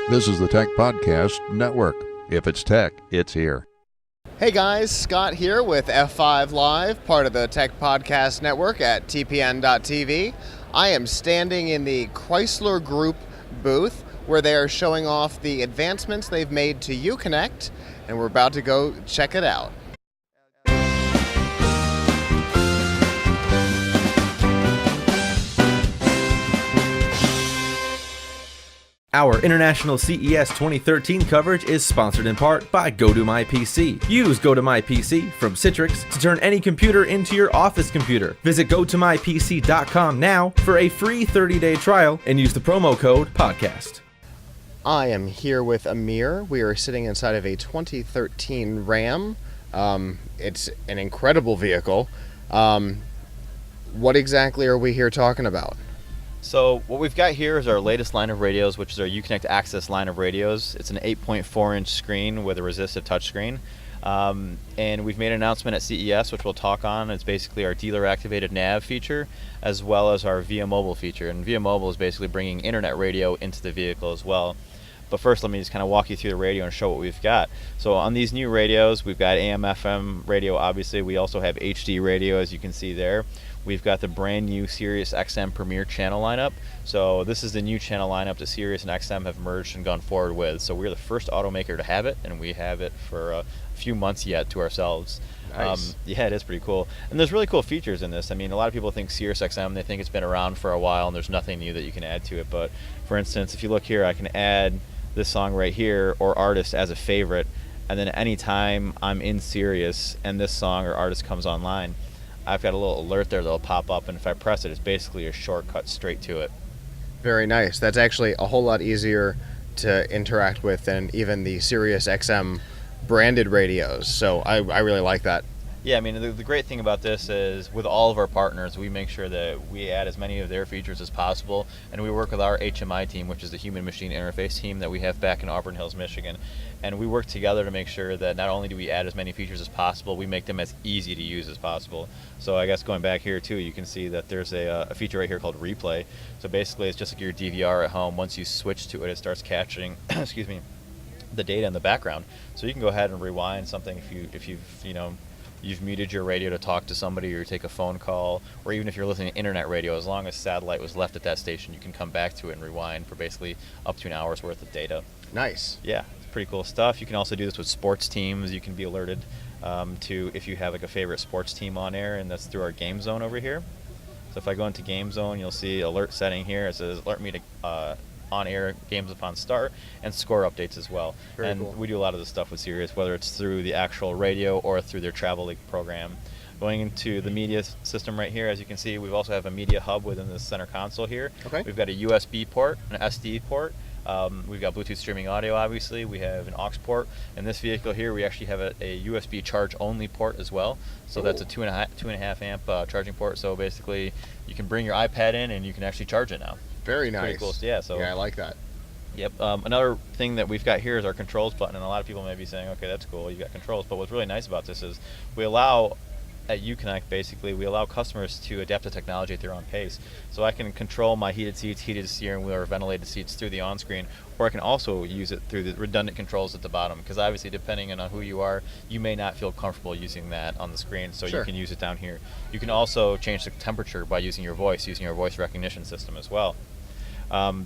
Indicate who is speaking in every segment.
Speaker 1: This is the Tech Podcast Network. If it's tech, it's here.
Speaker 2: Hey guys, Scott here with F5 Live, part of the Tech Podcast Network at TPN.TV. I am standing in the ChryslerGroup booth where they are showing off the advancements they've made to Uconnect, and we're about to go check it out.
Speaker 3: Our International CES 2013 coverage is sponsored in part by GoToMyPC. Use GoToMyPC from Citrix to turn any computer into your office computer. Visit GoToMyPC.com now for a free 30-day trial and use the promo code PODCAST.
Speaker 2: I am here with Amir. We are sitting inside of a 2013 Ram. It's an incredible vehicle. What exactly are we here talking about?
Speaker 4: So what we've got here is our latest line of radios, which is our Uconnect Access line of radios. It's an 8.4-inch screen with a resistive touchscreen. And we've made an announcement at CES, which we'll talk on. It's basically our dealer-activated nav feature, as well as our Via Mobile feature. And Via Mobile is basically bringing internet radio into the vehicle as well. But first, let me just kind of walk you through the radio and show what we've got. So on these new radios, we've got AM/FM radio, obviously. We also have HD radio, as you can see there. We've got the brand new Sirius XM Premier channel lineup. So this is the new channel lineup that Sirius and XM have merged and gone forward with. So we're the first automaker to have it, and we have it for a few months yet to ourselves.
Speaker 2: Nice.
Speaker 4: Yeah, it is pretty cool. And there's really cool features in this. I mean, a lot of people think Sirius XM, they think it's been around for a while and there's nothing new that you can add to it. But for instance, if you look here, I can add this song right here or artist as a favorite, and then anytime I'm in Sirius and this song or artist comes online, I've got a little alert there that'll pop up, and if I press it, it's basically a shortcut straight to it.
Speaker 2: Very nice. That's actually a whole lot easier to interact with than even the Sirius XM branded radios, so I really like that.
Speaker 4: Yeah, I mean, the great thing about this is with all of our partners, we make sure that we add as many of their features as possible, and we work with our HMI team, which is the Human Machine Interface team that we have back in Auburn Hills, Michigan, and we work together to make sure that not only do we add as many features as possible, we make them as easy to use as possible. So I guess going back here too, you can see that there's a feature right here called Replay. So basically it's just like your DVR at home. Once you switch to it, it starts catching excuse me, the data in the background. So you can go ahead and rewind something if you've muted your radio to talk to somebody or take a phone call, or even if you're listening to internet radio, as long as satellite was left at that station, you can come back to it and rewind for basically up to an hour's worth of data.
Speaker 2: Nice.
Speaker 4: Yeah, it's pretty cool stuff. You can also do this with sports teams. You can be alerted to if you have like a favorite sports team on air, and that's through our game zone over here. So if I go into game zone, you'll see alert setting here. It says alert me to on-air games upon start, and score updates as well.
Speaker 2: Very
Speaker 4: and
Speaker 2: cool.
Speaker 4: We do a lot of this stuff with Sirius, whether it's through the actual radio or through their travel league program. Going into the media system right here, as you can see, we also have a media hub within the center console here.
Speaker 2: Okay.
Speaker 4: We've got a USB port, an SD port. We've got Bluetooth streaming audio, obviously. We have an aux port. In this vehicle here, we actually have a USB charge-only port as well. So that's a 2.5 amp charging port. So basically, you can bring your iPad in and you can actually charge it now.
Speaker 2: Very nice.
Speaker 4: Pretty cool. Yeah,
Speaker 2: I like that.
Speaker 4: Yep. Another thing that we've got here is our controls button, and a lot of people may be saying, okay, that's cool, you got controls, but what's really nice about this is we allow, at Uconnect basically, we allow customers to adapt the technology at their own pace. So I can control my heated seats, heated steering wheel, or ventilated seats through the on-screen, or I can also use it through the redundant controls at the bottom, because obviously depending on who you are, you may not feel comfortable using that on the screen, so
Speaker 2: Sure.
Speaker 4: You can use it down here. You can also change the temperature by using your voice recognition system as well.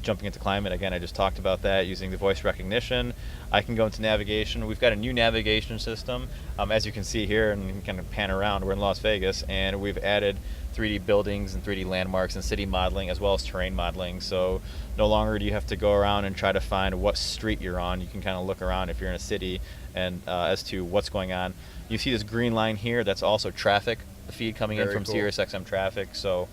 Speaker 4: Jumping into climate, again, I just talked about that using the voice recognition. I can go into navigation. We've got a new navigation system. As you can see here, and you can kind of pan around, we're in Las Vegas, and we've added 3D buildings and 3D landmarks and city modeling as well as terrain modeling. So no longer do you have to go around and try to find what street you're on. You can kind of look around if you're in a city and as to what's going on. You see this green line here, that's also traffic, the feed coming in
Speaker 2: Very
Speaker 4: from
Speaker 2: cool.
Speaker 4: Sirius XM traffic. So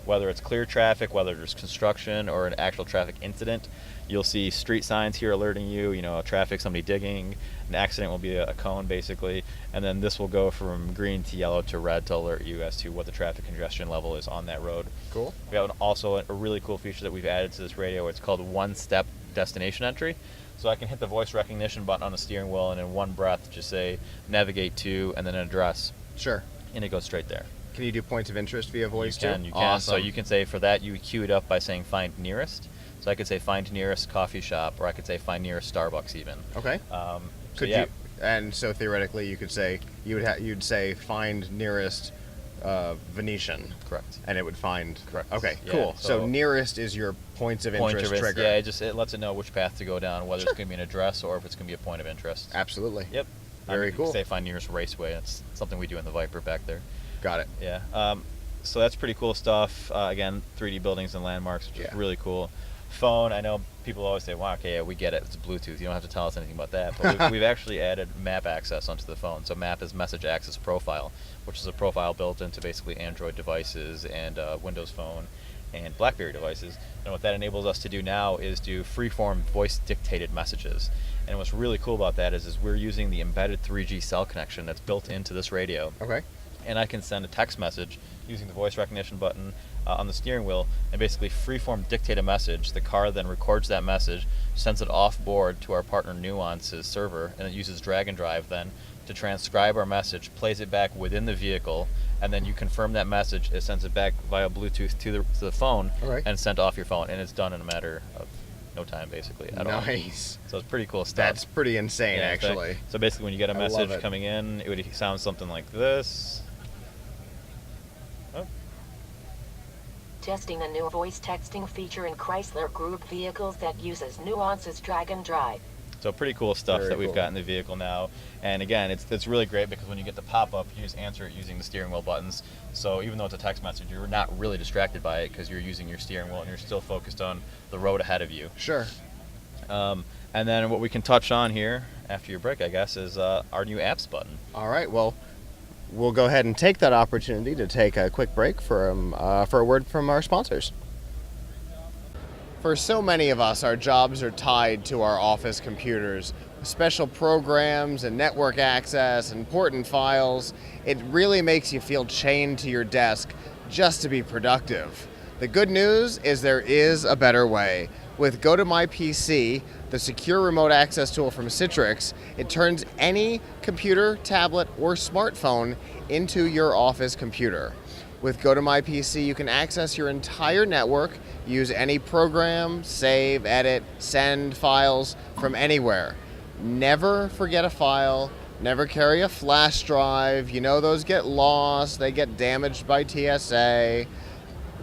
Speaker 4: whether it's clear traffic, whether there's construction or an actual traffic incident, you'll see street signs here alerting you, traffic, somebody digging, an accident will be a cone basically, and then this will go from green to yellow to red to alert you as to what the traffic congestion level is on that road.
Speaker 2: Cool.
Speaker 4: We have also a really cool feature that we've added to this radio. It's called one-step destination entry. So I can hit the voice recognition button on the steering wheel and in one breath just say navigate to and then an address.
Speaker 2: Sure.
Speaker 4: And it goes straight there.
Speaker 2: Can you do points of interest via voice
Speaker 4: You can.
Speaker 2: too?
Speaker 4: You can.
Speaker 2: Awesome.
Speaker 4: So you can say for that, you would queue it up by saying find nearest. So I could say find nearest coffee shop, or I could say find nearest Starbucks even.
Speaker 2: Okay.
Speaker 4: So
Speaker 2: Could
Speaker 4: yeah,
Speaker 2: you? And so theoretically, you could say you'd say find nearest Venetian,
Speaker 4: correct.
Speaker 2: and it would find.
Speaker 4: Correct.
Speaker 2: Okay,
Speaker 4: Yeah,
Speaker 2: cool. So
Speaker 4: so
Speaker 2: nearest is your points of
Speaker 4: Point
Speaker 2: interest
Speaker 4: of
Speaker 2: trigger.
Speaker 4: Yeah, it lets it know which path to go down, whether
Speaker 2: Sure.
Speaker 4: it's going to be an address or if it's going to be a point of interest.
Speaker 2: Absolutely.
Speaker 4: Yep.
Speaker 2: Very
Speaker 4: You
Speaker 2: cool.
Speaker 4: could say find nearest raceway. That's something we do in the Viper back there.
Speaker 2: Got it.
Speaker 4: Yeah. So that's pretty cool stuff. Again, 3D buildings and landmarks, which is
Speaker 2: Yeah.
Speaker 4: really cool. Phone, I know people always say, wow, okay, yeah, we get it. It's Bluetooth. You don't have to tell us anything about that. But we've actually added map access onto the phone. So map is message access profile, which is a profile built into basically Android devices and Windows Phone and BlackBerry devices. And what that enables us to do now is do free-form voice-dictated messages. And what's really cool about that is we're using the embedded 3G cell connection that's built into this radio.
Speaker 2: Okay.
Speaker 4: And I can send a text message using the voice recognition button on the steering wheel and basically freeform dictate a message. The car then records that message, sends it off board to our partner Nuance's server, and it uses drag and drive then to transcribe our message, plays it back within the vehicle, and then you confirm that message. It sends it back via Bluetooth to the phone,
Speaker 2: All right.
Speaker 4: and sent off your phone, and it's done in a matter of no time basically at all.
Speaker 2: Nice.
Speaker 4: So it's pretty cool stuff.
Speaker 2: That's pretty insane,
Speaker 4: Yeah, in fact,
Speaker 2: actually.
Speaker 4: So basically, when you get a
Speaker 2: I love
Speaker 4: message
Speaker 2: it.
Speaker 4: coming in, it would sound something like this. Oh,
Speaker 5: Testing a new voice texting feature in Chrysler Group vehicles that uses Nuance's drag and drive.
Speaker 4: so pretty cool stuff
Speaker 2: Very
Speaker 4: that we've
Speaker 2: cool.
Speaker 4: got in the vehicle now. And again, it's really great because when you get the pop-up, you just answer it using the steering wheel buttons. So even though it's a text message, you're not really distracted by it because you're using your steering wheel and you're still focused on the road ahead of you.
Speaker 2: Sure.
Speaker 4: And then what we can touch on here after your break, I guess, is our new apps button.
Speaker 2: All right. Well, we'll go ahead and take that opportunity to take a quick break for a word from our sponsors. For so many of us, our jobs are tied to our office computers. Special programs and network access, important files. It really makes you feel chained to your desk just to be productive. The good news is there is a better way. With Go to My PC, the secure remote access tool from Citrix, it turns any computer, tablet, or smartphone into your office computer. With Go to My PC, you can access your entire network, use any program, save, edit, send files from anywhere. Never forget a file, never carry a flash drive. You know those get lost, they get damaged by TSA.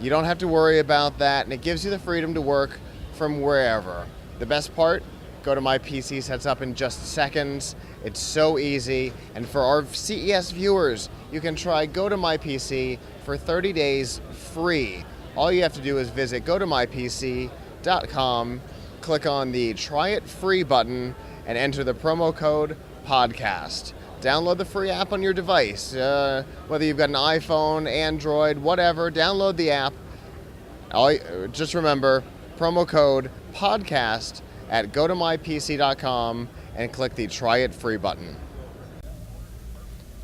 Speaker 2: You don't have to worry about that, and it gives you the freedom to work from wherever. The best part, Go to My PC sets up in just seconds. It's so easy. And for our CES viewers, you can try Go to My PC for 30 days free. All you have to do is visit gotomypc.com, click on the Try It Free button, and enter the promo code PODCAST. Download the free app on your device. Whether you've got an iPhone, Android, whatever, download the app. Just remember, promo code PODCAST at gotomypc.com and click the Try It Free button.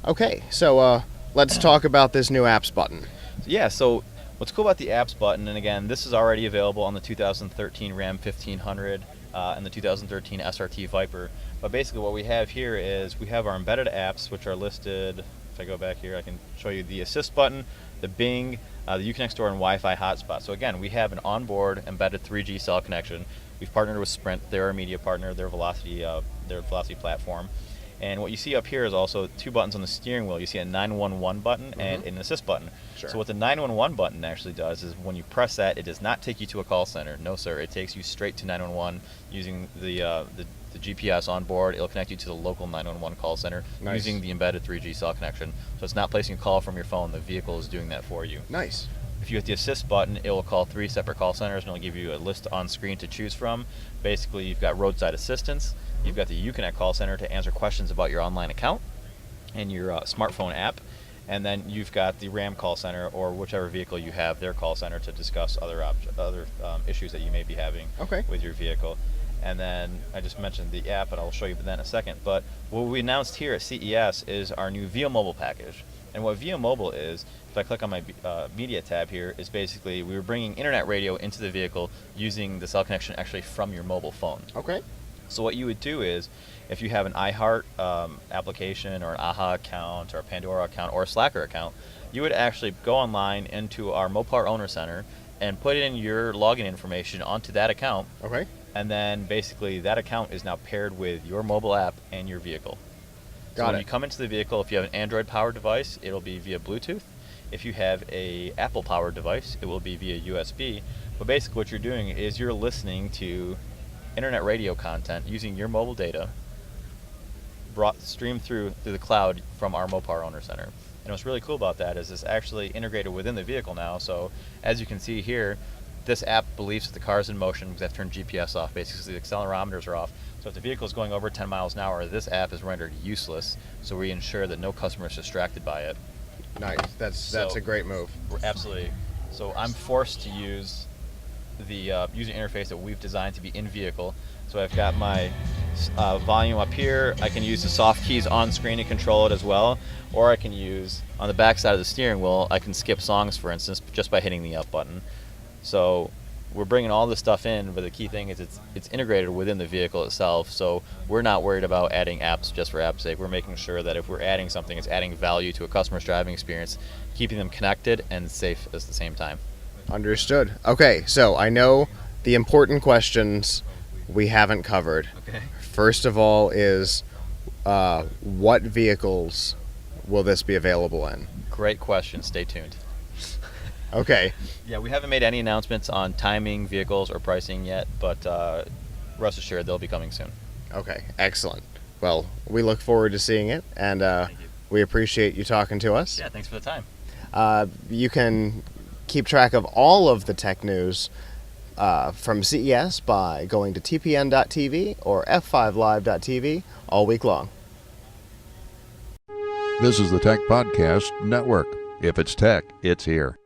Speaker 2: Okay, so let's talk about this new apps button.
Speaker 4: Yeah, so what's cool about the apps button, and again, this is already available on the 2013 Ram 1500 and the 2013 SRT Viper. But basically what we have here is we have our embedded apps, which are listed. If I go back here, I can show you the assist button, the Bing, the Uconnect Store, and Wi-Fi hotspot. So again, we have an onboard embedded 3G cell connection. We've partnered with Sprint. They're our media partner, their Velocity platform. And what you see up here is also two buttons on the steering wheel. You see a 911 button and an assist button.
Speaker 2: Sure.
Speaker 4: So what the 911 button actually does is when you press that, it does not take you to a call center. No, sir. It takes you straight to 911 using the GPS on board. It'll connect you to the local 911 call center using the embedded 3G cell connection. So it's not placing a call from your phone. The vehicle is doing that for you.
Speaker 2: Nice.
Speaker 4: If you hit the assist button, it will call 3 separate call centers and it'll give you a list on screen to choose from. Basically, you've got roadside assistance. You've got the Uconnect call center to answer questions about your online account and your smartphone app. And then you've got the RAM call center, or whichever vehicle you have, their call center to discuss other issues that you may be having with your vehicle. And then I just mentioned the app, and I'll show you that in a second. But what we announced here at CES is our new VIA Mobile package. And what VIA Mobile is, if I click on my media tab here, is basically we were bringing internet radio into the vehicle using the cell connection actually from your mobile phone.
Speaker 2: Okay.
Speaker 4: So what you would do is, if you have an iHeart application or an AHA account or a Pandora account or a Slacker account, you would actually go online into our Mopar Owner Center and put in your login information onto that account.
Speaker 2: Okay.
Speaker 4: And then basically that account is now paired with your mobile app and your vehicle. So when you come into the vehicle, if you have an Android-powered device, it'll be via Bluetooth. If you have a Apple-powered device, it will be via USB. But basically what you're doing is you're listening to internet radio content using your mobile data streamed through the cloud from our Mopar Owner Center. And what's really cool about that is it's actually integrated within the vehicle now. So as you can see here, this app believes that the car is in motion because I've turned GPS off. Basically, the accelerometers are off. So if the vehicle is going over 10 miles an hour, this app is rendered useless. So we ensure that no customer is distracted by it.
Speaker 2: Nice. That's a great move.
Speaker 4: Absolutely. So I'm forced to use the user interface that we've designed to be in vehicle. So I've got my volume up here. I can use the soft keys on screen to control it as well, or I can use on the back side of the steering wheel. I can skip songs, for instance, just by hitting the up button. So we're bringing all this stuff in, but the key thing is it's integrated within the vehicle itself. So we're not worried about adding apps just for app's sake. We're making sure that if we're adding something, it's adding value to a customer's driving experience, keeping them connected and safe at the same time.
Speaker 2: Understood. Okay, so I know the important questions we haven't covered.
Speaker 4: Okay.
Speaker 2: First of all is what vehicles will this be available in?
Speaker 4: Great question. Stay tuned.
Speaker 2: Okay.
Speaker 4: Yeah, we haven't made any announcements on timing, vehicles, or pricing yet, but rest assured they'll be coming soon.
Speaker 2: Okay, excellent. Well, we look forward to seeing it, and we appreciate you talking to us.
Speaker 4: Yeah, thanks for the time.
Speaker 2: You can keep track of all of the tech news from CES by going to TPN.TV or F5 all week long.
Speaker 1: This is the Tech Podcast Network. If it's tech, it's here.